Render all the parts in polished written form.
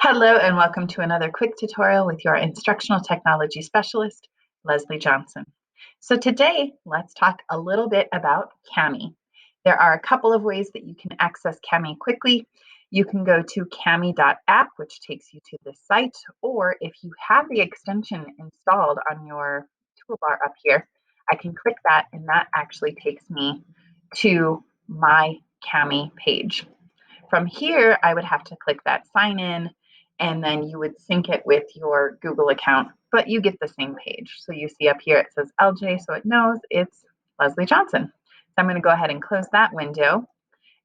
Hello and welcome to another quick tutorial with your instructional technology specialist, Leslie Johnson. So today, let's talk a little bit about Cami. There are a couple of ways that you can access Cami quickly. You can go to cami.app, which takes you to the site, or if you have the extension installed on your toolbar up here, I can click that and that actually takes me to my Cami page. From here, I would have to click that sign in, and then you would sync it with your Google account, but you get the same page. So you see up here, it says LJ, so it knows it's Leslie Johnson. So I'm gonna go ahead and close that window.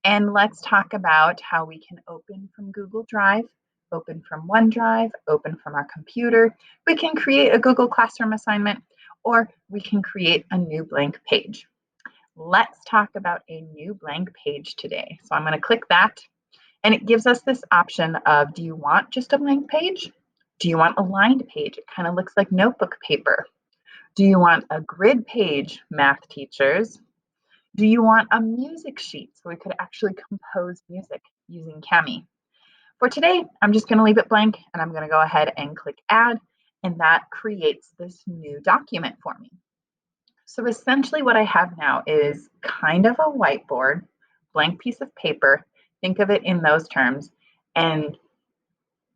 And let's talk about how we can open from Google Drive, open from OneDrive, open from our computer. We can create a Google Classroom assignment, or we can create a new blank page. Let's talk about a new blank page today. So I'm gonna click that. And it gives us this option of, do you want just a blank page? Do you want a lined page? It kind of looks like notebook paper. Do you want a grid page, math teachers? Do you want a music sheet so we could actually compose music using Cami? For today, I'm just going to leave it blank and I'm going to go ahead and click add, and that creates this new document for me. So essentially what I have now is kind of a whiteboard, blank piece of paper. Think of it in those terms. And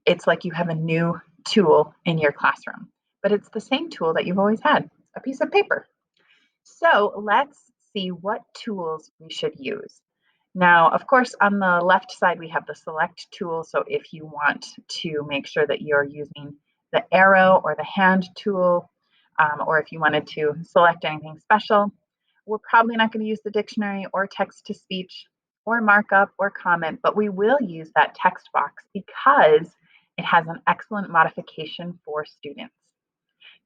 it's like you have a new tool in your classroom, but it's the same tool that you've always had, a piece of paper. So let's see what tools we should use. Now, of course, on the left side, we have the select tool. So if you want to make sure that you're using the arrow or the hand tool, or if you wanted to select anything special, we're probably not going to use the dictionary or text to speech or markup or comment, but we will use that text box because it has an excellent modification for students.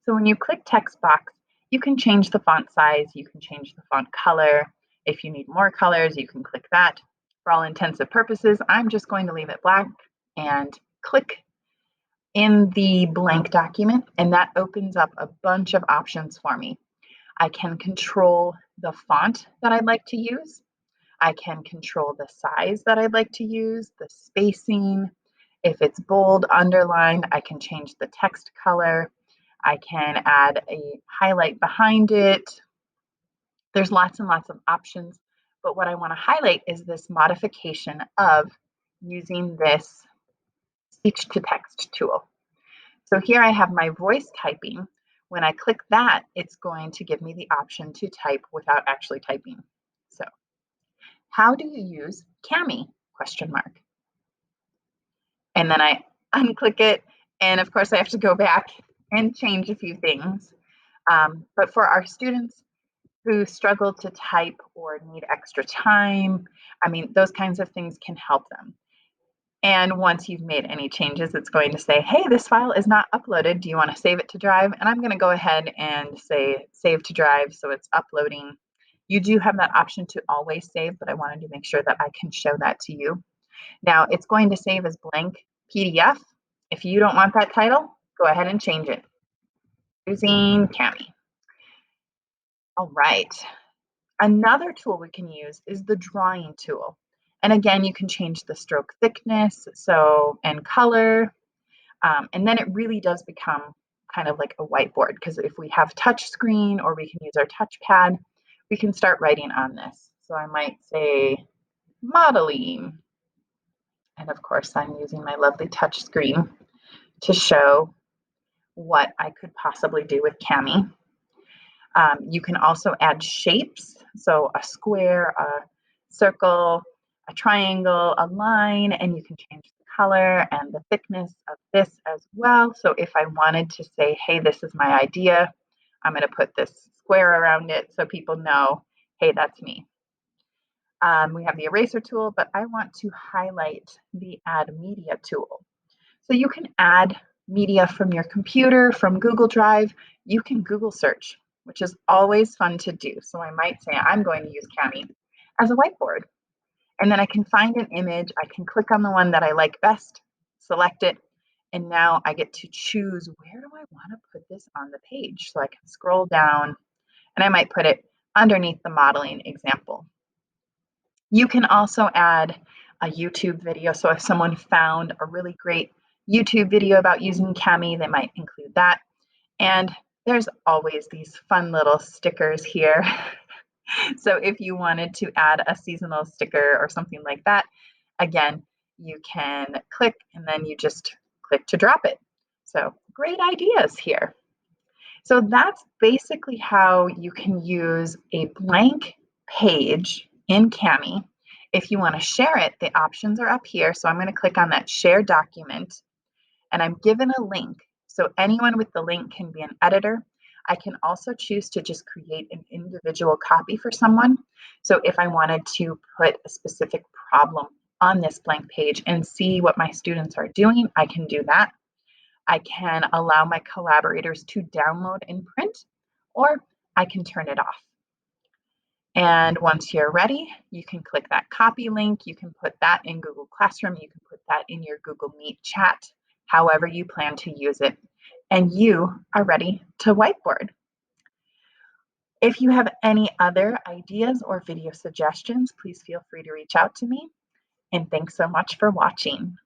So when you click text box, you can change the font size, you can change the font color. If you need more colors, you can click that. For all intensive purposes, I'm just going to leave it blank and click in the blank document, and that opens up a bunch of options for me. I can control the font that I'd like to use. I can control the size that I'd like to use, the spacing. If it's bold, underlined, I can change the text color. I can add a highlight behind it. There's lots and lots of options, but what I want to highlight is this modification of using this speech to text tool. So here I have my voice typing. When I click that, it's going to give me the option to type without actually typing. So how do you use Cami? Question mark. And then I unclick it. And of course I have to go back and change a few things. But for our students who struggle to type or need extra time, I mean, those kinds of things can help them. And once you've made any changes, it's going to say, hey, this file is not uploaded. Do you want to save it to Drive? And I'm going to go ahead and say save to Drive, so it's uploading. You do have that option to always save, but I wanted to make sure that I can show that to you. Now it's going to save as blank PDF. If you don't want that title, go ahead and change it using Cami. All right. Another tool we can use is the drawing tool. And again, you can change the stroke thickness and color. And then it really does become kind of like a whiteboard, because if we have touch screen or we can use our touchpad, we can start writing on this. So I might say modeling. And of course, I'm using my lovely touch screen to show what I could possibly do with Cami. You can also add shapes, so a square, a circle, a triangle, a line, and you can change the color and the thickness of this as well. So if I wanted to say, hey, this is my idea, I'm going to put this square around it so people know, hey, that's me. We have the eraser tool, but I want to highlight the add media tool. So you can add media from your computer, from Google Drive. You can Google search, which is always fun to do. So I might say I'm going to use Cami as a whiteboard. And then I can find an image. I can click on the one that I like best, select it, and now I get to choose, where do I want to put this on the page? So I can scroll down and I might put it underneath the modeling example. You can also add a YouTube video. So if someone found a really great YouTube video about using Cami, they might include that. And there's always these fun little stickers here. So if you wanted to add a seasonal sticker or something like that, again, you can click and then you just click to drop it. So great ideas here. So that's basically how you can use a blank page in Cami. If you want to share it, the options are up here. So I'm going to click on that share document and I'm given a link. So anyone with the link can be an editor. I can also choose to just create an individual copy for someone. So if I wanted to put a specific problem on this blank page and see what my students are doing, I can do that. I can allow my collaborators to download and print, or I can turn it off. And once you're ready, you can click that copy link. You can put that in Google Classroom. You can put that in your Google Meet chat, however you plan to use it. And you are ready to whiteboard. If you have any other ideas or video suggestions, please feel free to reach out to me. And thanks so much for watching.